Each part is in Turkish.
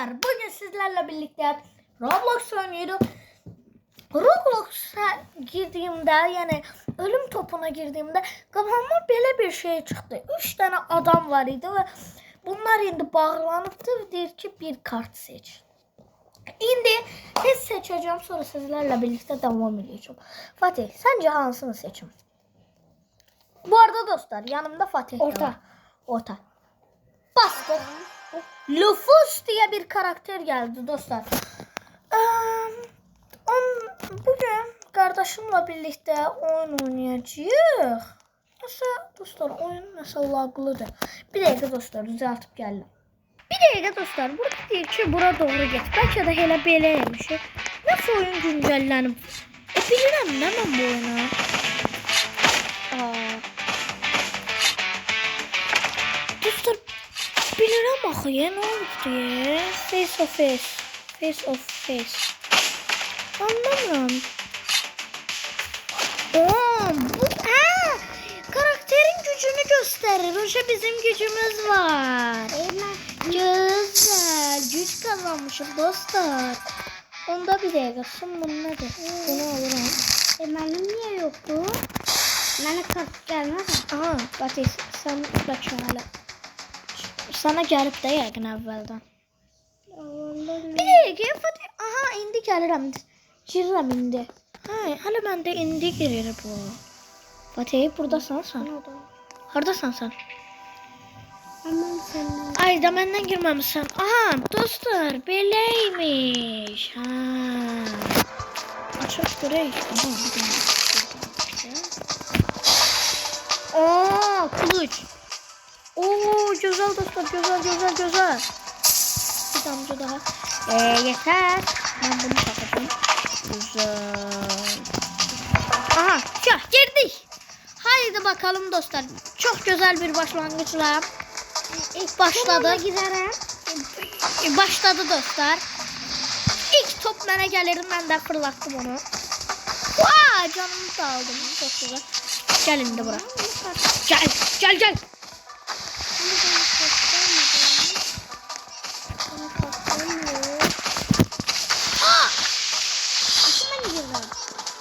dostlar, bugün sizlerle birlikte Roblox oynuyorum. Roblox'a girdiğimde, yani ölüm topuna girdiğimde kafama böyle bir şey çıktı. 3 tane adam var idi ve bunlar indi bağlanıptı. Deyir ki bir kart seç. İndi tez seçeceğim, sonra sizlerle birlikte devam edeceğim. Fatih, sence hansını seçim? Bu arada dostlar, yanımda Fatih var. Orta. Bastık. Lufus diye bir karakter geldi dostlar. Bugün kardeşimle birlikte oyun oynayacağız. Nasıl dostlar, oyun nasıl laglıdır. Bir dakika dostlar, düzeltip geldim. Bir dakika dostlar, burada değil ki bura doğru git. Belki de hele beləymiş. Nasıl oyun güncellənib? Bilirəm nə mən bu oyunu. Dostlar, bilirəm axı, ya nə olub deyə. Face of face. Face of face. Anlamıyorum. Bu karakterin gücünü gösterir. Oysa bizim gücümüz var. Güzel. Güç kazanmışım dostlar. Onda bir dakika. Sunum nedir? Bunu alırım. Benim niye yoktu? Bana kart gelmez. Aha, Fatih, sen bak şöyle. Sana gelip de yakın evvelden. Bir dakika Fatih. Aha, indi gəlirəm. Girirəm indi. Hələ məndə indi girir bu. Fatih, buradasan sen. Haradasan sen? Aman senden. Ay da məndən girməmisən. Aha, dostlar, beləymiş. Açıq görək. Aha, kılıç. Güzel dostlar, güzel. Bir damcı daha. Yeter. Ben bunu takacağım. Güzel. Aha, girdik. Haydi bakalım dostlar. Çok güzel bir başlangıçla. İlk başladı. Başladı dostlar. İlk top mənə gəlir, mən də fırlattım onu. Canımı da aldım. Çok güzel. Gel indi bura. Gel.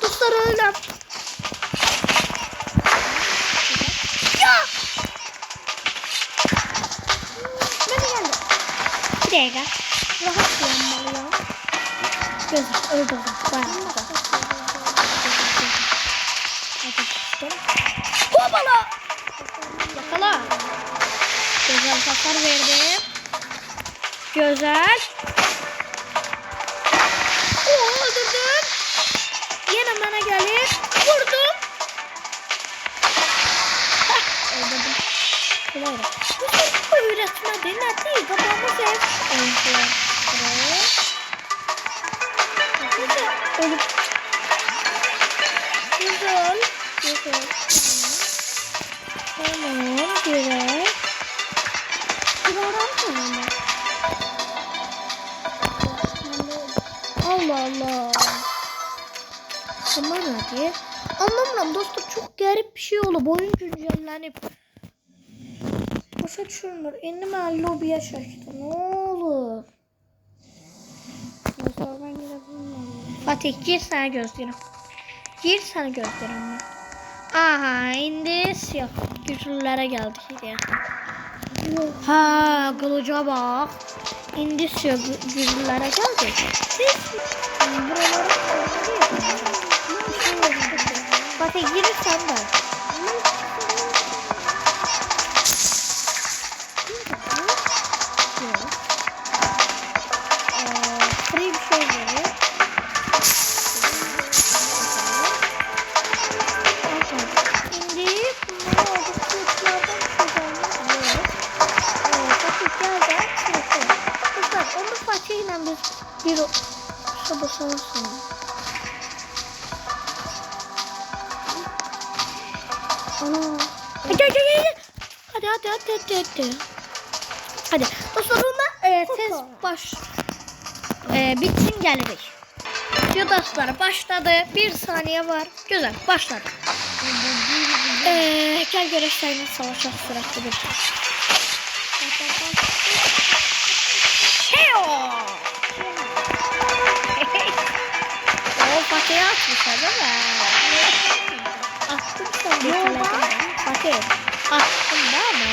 Dostlar öldüm. Bir dakika. Rahat yanmalıyım. Güzel, öldürdüm. Bayağı güzel. Hopala! Yakala. Güzel hasar verdim. Güzel. Öldürdüm. Yine bana gelir. Vurdum. Öldürdüm. Kolay. Bu öğretmedi. Ne değil? Babamı sev. Güzel. Tamam, güzel. Allah. Tamam hadi. Anlamıyorum dostlar, çok garip bir şey oldu. Oyun güncellenip. Başa düşürmür. Indi mən lobiyə çəkdim. Ne olur? Fatih, gir, sana gözləyirəm. Aha, indi siyah güclülere geldik. Kılıca bak. İndi siyah güclülere geldik. Buralara Fatih, girirsen de. Free bir şey verir. Bir sabahsın. Ana. Gel. Hadi. Dostlar ona tez bitsin gelirik. Diyor dostlar, başladı. 1 saniye var. Güzel, başladı. Gel görək sayını savaşaq süratli bir. Heyo! Fatih. Attım da mı?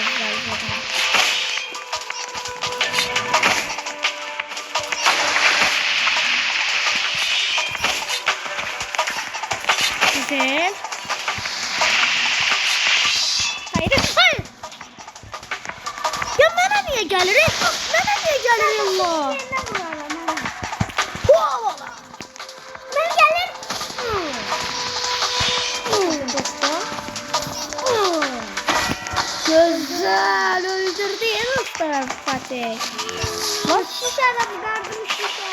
Güzel. Hayır, hayır. Ya bana niye gelir? Bana niye gelir Allah? Ben gelir. Güzel öldürdü ya dostlar Fatih. Bak şişe adam gardım şişe.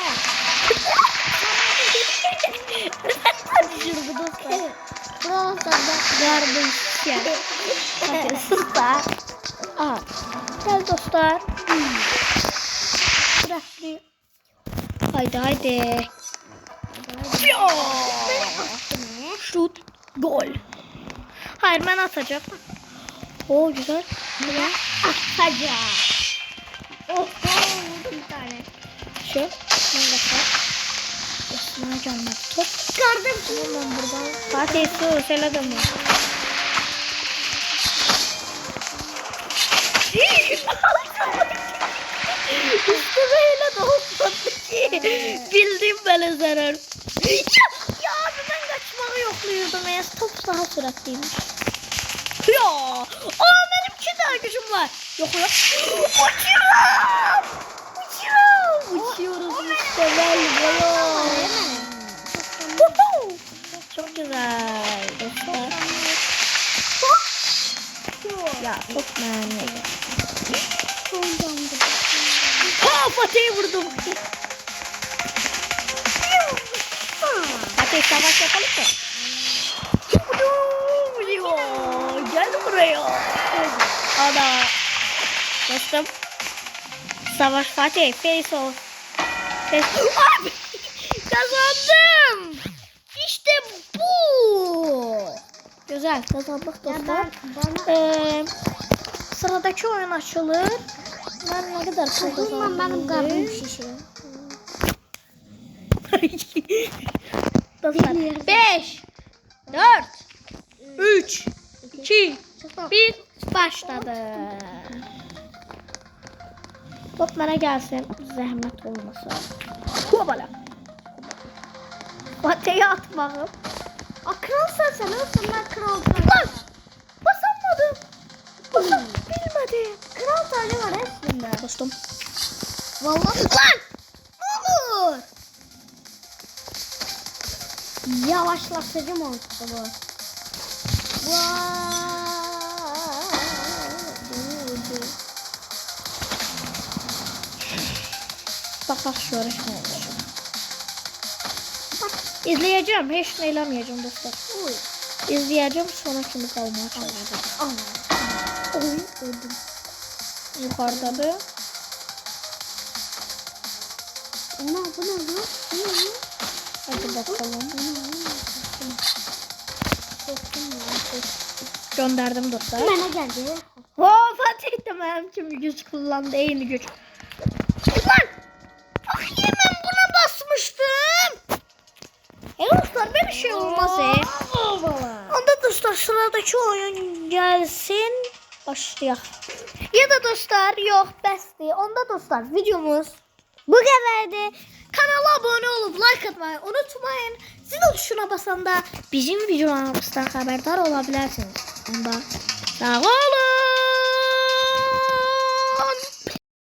Düşürdü dostlar. Brosa'da Gardım şişe. Fatih sus da. Aa, gel dostlar. Bırak. Haydi haydi. Şut. Gol. Hayır ben atacağım. Oo güzel. atacak. Oh, vurdum bir tane. Şu. Nerede? Osman Can'la top. Gardım Hemen buradan. Fatih su. Söyledim mi? İşte böyle de olmadı ki. Bildiğim böyle zarar. Ya abi ben kaçmayı yokluyordum. Eğer top daha süratliymiş. Ya. Aa benim 2 daha gücüm var. Yok yok. Uçuyoruz işte böyle. Çok güzel dostlar. Ya top mermi. Ha Fatih'i vurdum. Fatih savaş yapalım mı? Gel buraya. Ana. Dostum. Savaş Fatih. Face off. Abi. Kazandım. İşte bu. Güzel kazandık dostlar. Sıradaki oyun açılır. Ben ne kadar kazandım? benim gardım şişe. Dostlar 5 4 3 2 1 başladı. Top bana gelsin. Zahmet olmasa. Kovala. Fatih'e atmağım. Kral sen olsun ben kral Lan! Basamadım. Bilmedim. Kral tacı var aslında. Dostum. Vallahi Lan! Ne olur? yavaşlatıcı montu bu. Bak şöyle şey olmuş. İzleyeceğim. Hiç eylemeyeceğim dostlar. İzleyeceğim sonra kimi kalmaya çalışacağım. Oy öldüm. Yukarıda da. Ana bu ne lan? Bu ne lan? Hadi bakalım. Korktum ya. Gönderdim dostlar. Bana geldi. Fatih tamam. Şimdi güç kullandı. Yeni güç. Lan! Ah hemen buna basmıştım. Dostlar böyle şey olmaz Onda dostlar sıradaki oyun gelsin. Başlayalım. Ya da dostlar yok besti. Onda dostlar videomuz bu kadardı. Kanala abone olup like atmayı unutmayın. Zil tuşuna basanda bizim videolarımızdan haberdar olabilirsiniz. Onda sağ ol.